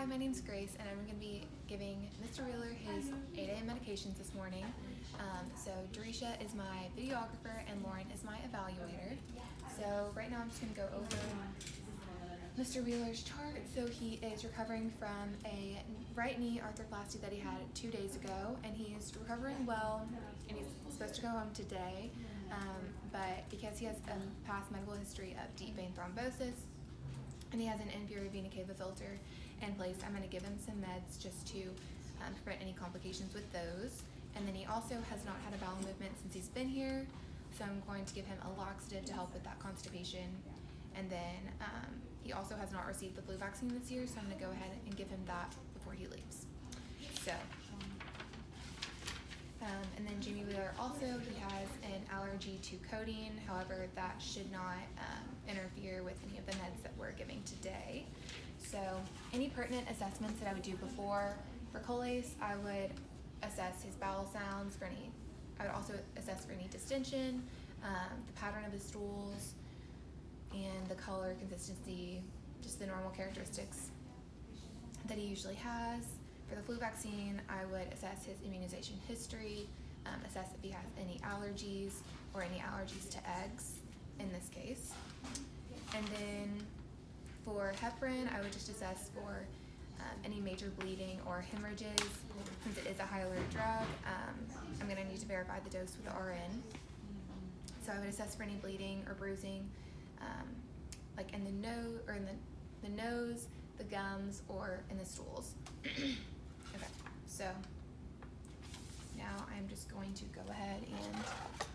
Hi, my name's Grace, and I'm going to be giving Mr. Wheeler his 8 a.m. medications this morning. So Dorisha is my videographer, and Lauren is my evaluator. So right now I'm just going to go over Mr. Wheeler's chart. So he is recovering from a right knee arthroplasty that he had 2 days ago, and he's recovering well, and he's supposed to go home today. But because he has a past medical history of deep vein thrombosis, and he has an inferior vena cava filter in place, I'm going to give him some meds just to prevent any complications with those. And then he also has not had a bowel movement since he's been here, so I'm going to give him a laxative to help with that constipation. And then he also has not received the flu vaccine this year, so I'm going to go ahead and give him that before he leaves. So, and then Jamie Wheeler also, he has an allergy to codeine. However, that should not interfere with any of the meds that we're giving today. So any pertinent assessments that I would do before, for Giles, I would assess his bowel sounds for any, I would also assess for any distension, the pattern of his stools, and the color, consistency, just the normal characteristics that he usually has. For the flu vaccine, I would assess his immunization history, assess if he has any allergies or any allergies to eggs in this case. And then for heparin, I would just assess for any major bleeding or hemorrhages. Since it is a high alert drug, I'm going to need to verify the dose with the RN. So I would assess for any bleeding or bruising, like in the nose, or in the nose, the gums, or in the stools. Okay, so now I'm just going to go ahead and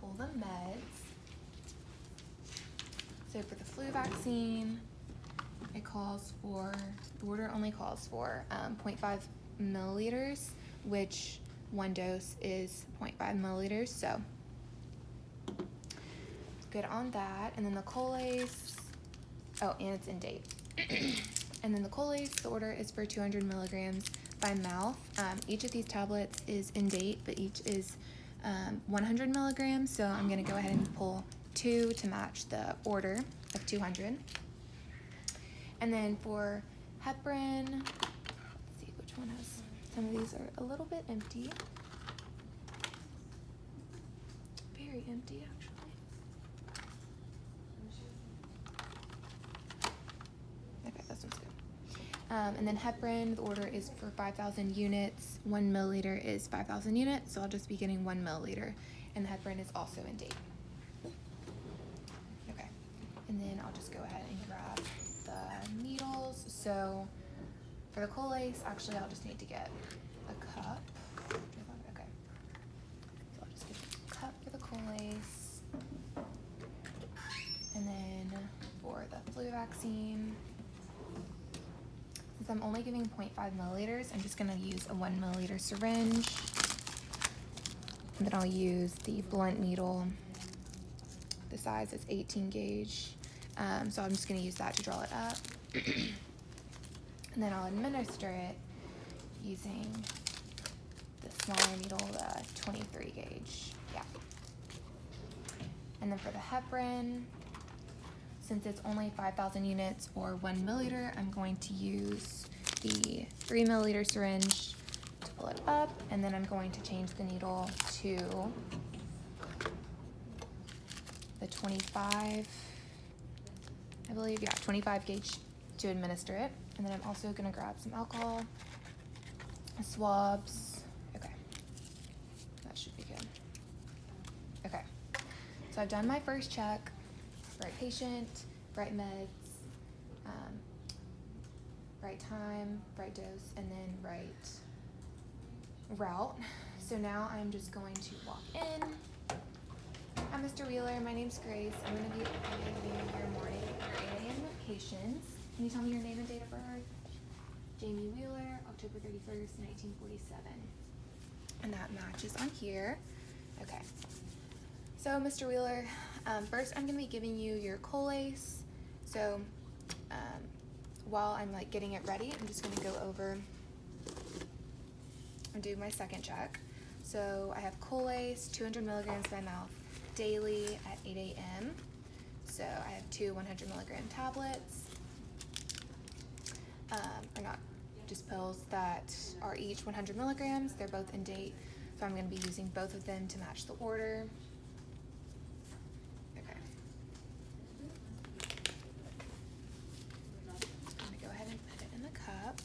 pull the meds. So for the flu vaccine, it calls for, the order only calls for 0.5 milliliters, which one dose is 0.5 milliliters, so good on that. And then the Giles, oh, and it's in date. And then the Giles, the order is for 200 milligrams by mouth. Each of these tablets is in date, but each is 100 milligrams, so I'm going to go ahead and pull 2 to match the order of 200. And then for heparin, let's see which one has, some of these are a little bit empty. Very empty, actually. Okay, this one's good. And then heparin, the order is for 5,000 units. 1 milliliter is 5,000 units, so I'll just be getting 1 milliliter. And the heparin is also in date. Okay, and then I'll just go ahead and grab the needles. So for the Giles, actually I'll just need to get a cup. Okay, so I'll just get a cup for the Giles. And then for the flu vaccine, since I'm only giving 0.5 milliliters, I'm just going to use a 1 milliliter syringe. And then I'll use the blunt needle. The size is 18 gauge. So I'm just going to use that to draw it up. And then I'll administer it using the smaller needle, the 23 gauge. Yeah. And then for the heparin, since it's only 5,000 units or 1 milliliter, I'm going to use the 3 milliliter syringe to pull it up, and then I'm going to change the needle to the 25, I believe, yeah, 25 gauge to administer it. And then I'm also gonna grab some alcohol, swabs. Okay, that should be good. Okay, so I've done my first check. Right patient, right meds, right time, right dose, and then right route. So now I'm just going to walk in. Hi, Mr. Wheeler. My name's Grace. I'm going to be giving your morning, your 8 a.m. medications. Can you tell me your name and date of birth? Jamie Wheeler, October 31st, 1947. And that matches on here. Okay. So, Mr. Wheeler, first I'm going to be giving you your Giles. So, while I'm getting it ready, I'm just going to go over and do my second check. So, I have Giles, 200 milligrams by mouth daily at 8 a.m. So, I have 2 100 milligram tablets. Or not just pills that are each 100 milligrams. They're both in date, so I'm going to be using both of them to match the order. Okay. I'm going to go ahead and put it in the cup.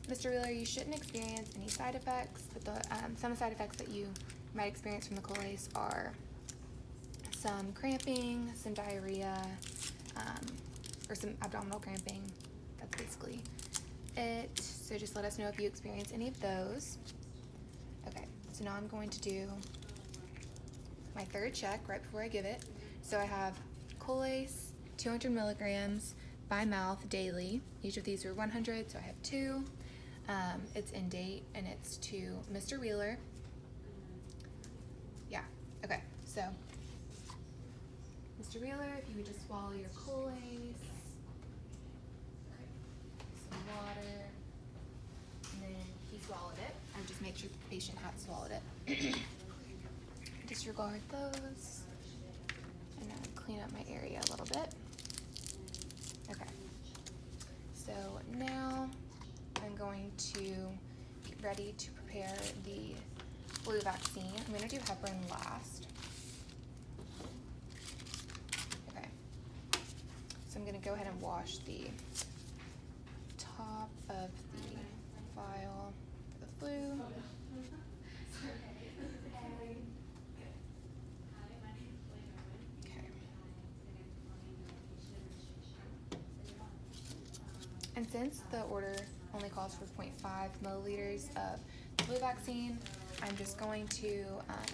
Mr. Wheeler, you shouldn't experience any side effects, but some side effects that you might experience from the Colace are some cramping, some diarrhea, or some abdominal cramping. That's basically it. So just let us know if you experience any of those. Okay, so now I'm going to do my third check right before I give it. So I have Colace, 200 milligrams by mouth daily. Each of these are 100, so I have 2. It's in date, and it's to Mr. Wheeler. Yeah, okay, so Mr. Wheeler, if you would just swallow your Colace, some water, and then he swallowed it. I just make sure the patient had swallowed it. Disregard those, and now clean up my area a little bit. Okay, so now I'm going to get ready to prepare the flu vaccine. I'm going to do heparin last. Okay, so I'm going to go ahead and wash the top of the vial for the flu. Okay. And since the order only calls for 0.5 milliliters of flu vaccine, I'm just going to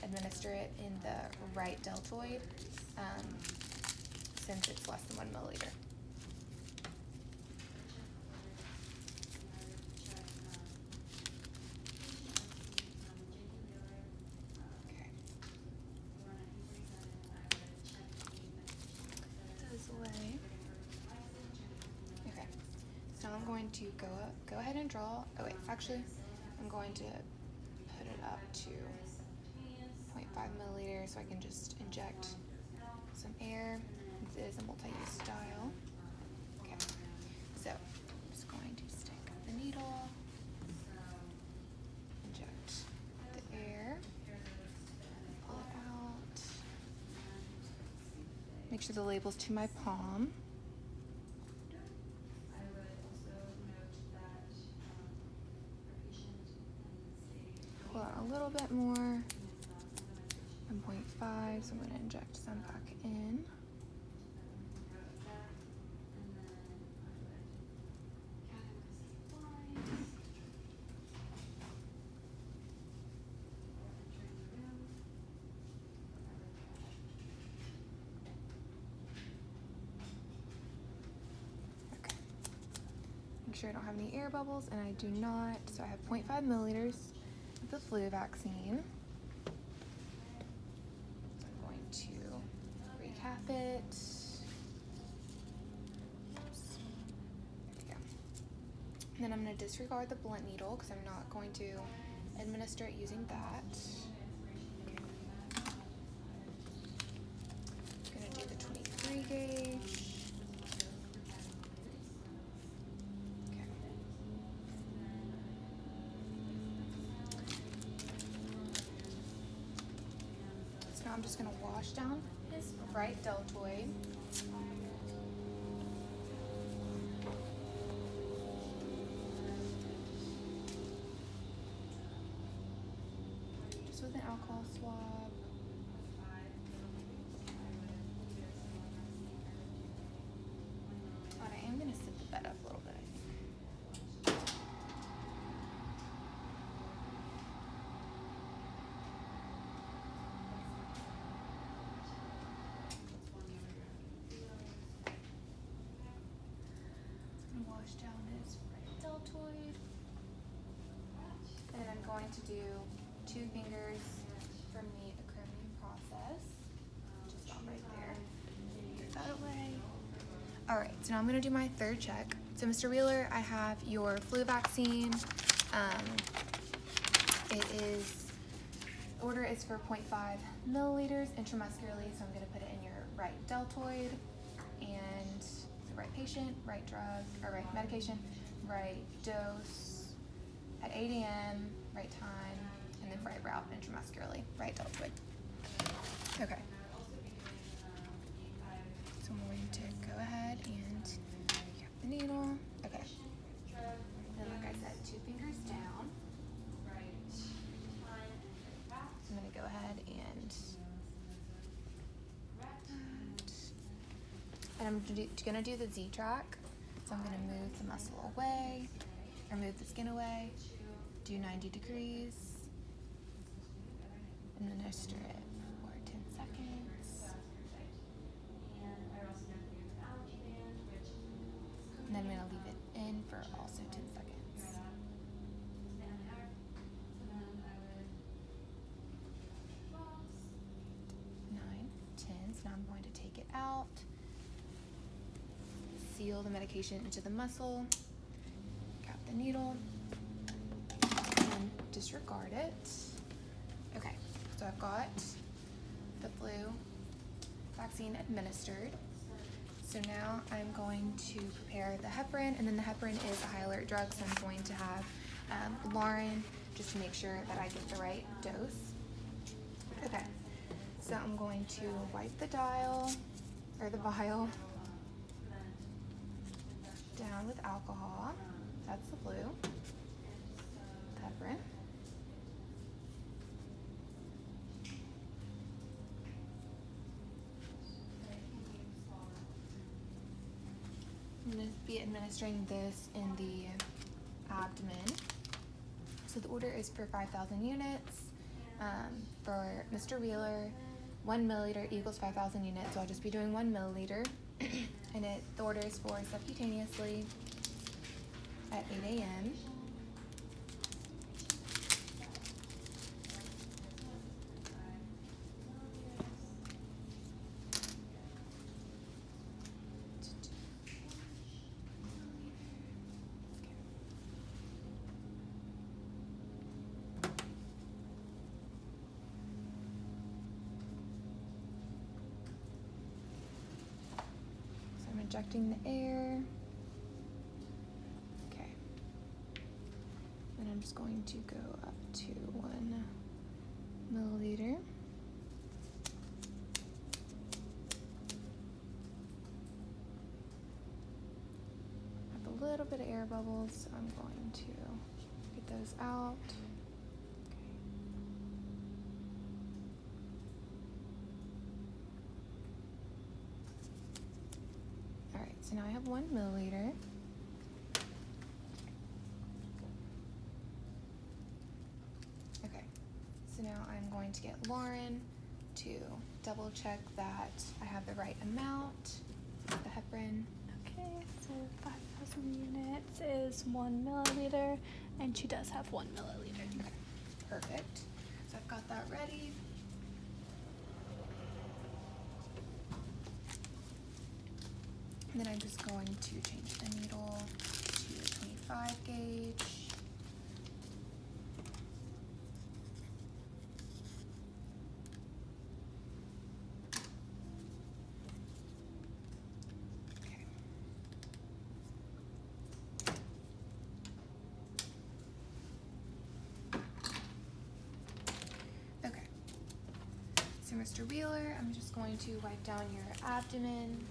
administer it in the right deltoid since it's less than 1 milliliter. Okay. Those away. Okay. So I'm going to go ahead and draw. Oh wait, actually, I'm going to put it up to 0.5 milliliters so I can just inject some air. This is a multi-use style. Okay, so I'm just going to stick the needle, inject the air, pull it out. Make sure the label's to my palm. Pull out a little bit more, 1.5, so I'm going to inject some back in. Okay. Make sure I don't have any air bubbles, and I do not, so I have 0.5 milliliters of the flu vaccine. So I'm going to recap it. Oops. There we go. And then I'm going to disregard the blunt needle because I'm not going to administer it using that. I'm going to do the 23 gauge. Now I'm just going to wash down his right deltoid. Just with an alcohol swab. And I am going to sit the bed up a little bit, I think. Wash down his right deltoid, and I'm going to do 2 fingers from the acromion process, just about right there. Get that away. All right, so now I'm going to do my third check. So Mr. Wheeler, I have your flu vaccine. Order is for 0.5 milliliters intramuscularly, so I'm going to put it in your right deltoid, and the right patient, right drug, or right medication. right dose at 8 a.m., right time, and then right route intramuscularly, right deltoid. Okay. So I'm going to go ahead and cap the needle. Okay. And like I said, 2 fingers down. I'm going to go ahead and I'm going to do the Z-track. So I'm going to move the muscle away, or move the skin away, do 90 degrees, administer it for 10 seconds. And then I'm going to leave it in for also 10 seconds. 9, 10. So now I'm going to take it out, seal the medication into the muscle, cap the needle, and disregard it. Okay, so I've got the flu vaccine administered. So now I'm going to prepare the heparin, and then the heparin is a high alert drug, so I'm going to have Lauren just to make sure that I get the right dose. Okay, so I'm going to wipe the vial down with alcohol. That's the flu. Heparin. I'm going to be administering this in the abdomen. So the order is for 5,000 units. For Mr. Wheeler, 1 milliliter equals 5,000 units, so I'll just be doing 1 milliliter. And the order is for subcutaneously at 8 a.m. Injecting the air. Okay. And I'm just going to go up to 1 milliliter. I have a little bit of air bubbles, so I'm going to get those out. So now I have 1 milliliter. Okay, so now I'm going to get Lauren to double check that I have the right amount, the heparin. Okay, so 5,000 units is 1 milliliter, and she does have 1 milliliter. Okay, perfect. So I've got that ready. And then I'm just going to change the needle to a 25 gauge. Okay. Okay. So Mr. Wheeler, I'm just going to wipe down your abdomen.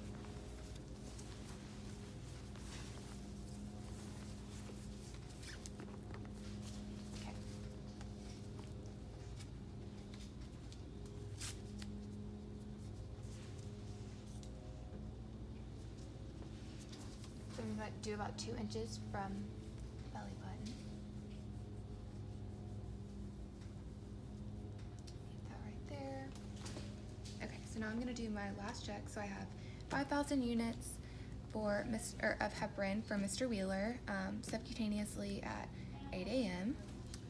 So I'm going to do about 2 inches from the belly button. Keep that right there. Okay, so now I'm going to do my last check. So I have 5,000 units for of heparin for Mr. Wheeler subcutaneously at 8 a.m.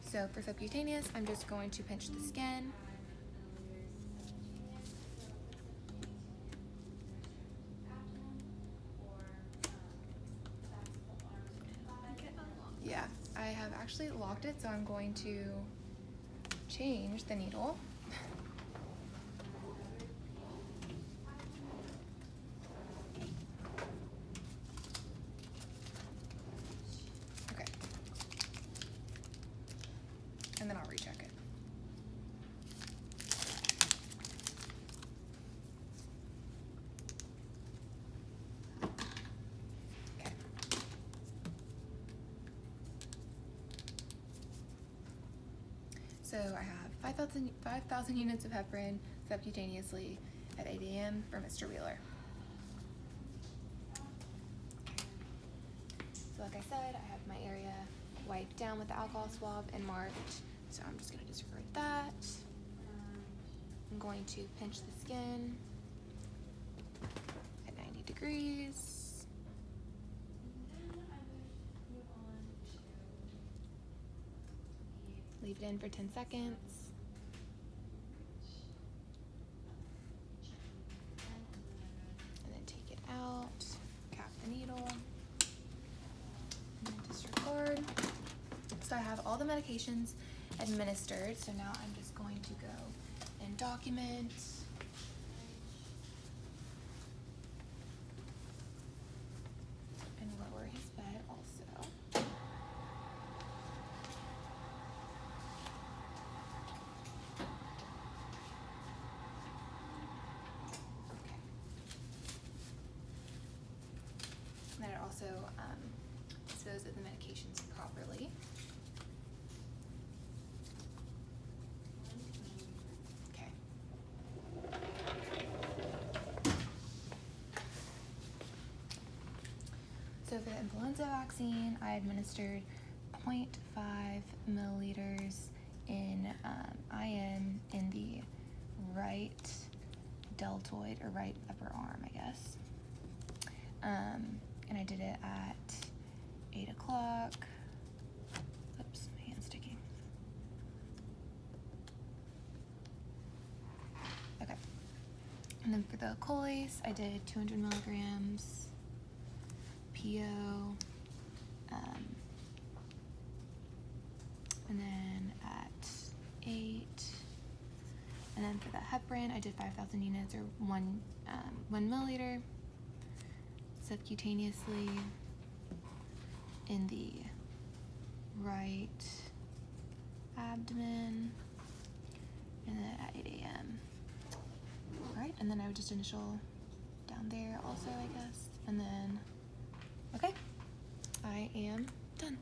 So for subcutaneous, I'm just going to pinch the skin. Yeah, I have actually locked it, so I'm going to change the needle. So I have 5,000 units of heparin subcutaneously at 8 a.m. for Mr. Wheeler. So like I said, I have my area wiped down with the alcohol swab and marked. So I'm just going to disregard that. I'm going to pinch the skin at 90 degrees. Leave it in for 10 seconds. And then take it out, cap the needle, and then disregard. So I have all the medications administered, so now I'm just going to go and document. And lower his bed also. Okay. And then it also dispose of the medications properly. Okay. So for the influenza vaccine, I administered 0.5 milliliters in IM in the right deltoid, or right upper arm, I guess. And I did it at 8 o'clock. Oops, my hand's sticking. Okay. And then for the Colis, I did 200 milligrams. PO, and then at 8, and then for the heparin, I did 5,000 units, or 1 milliliter, subcutaneously in the right abdomen, and then at 8 a.m. All right, and then I would just initial down there also, I guess, and then. Okay, I am done.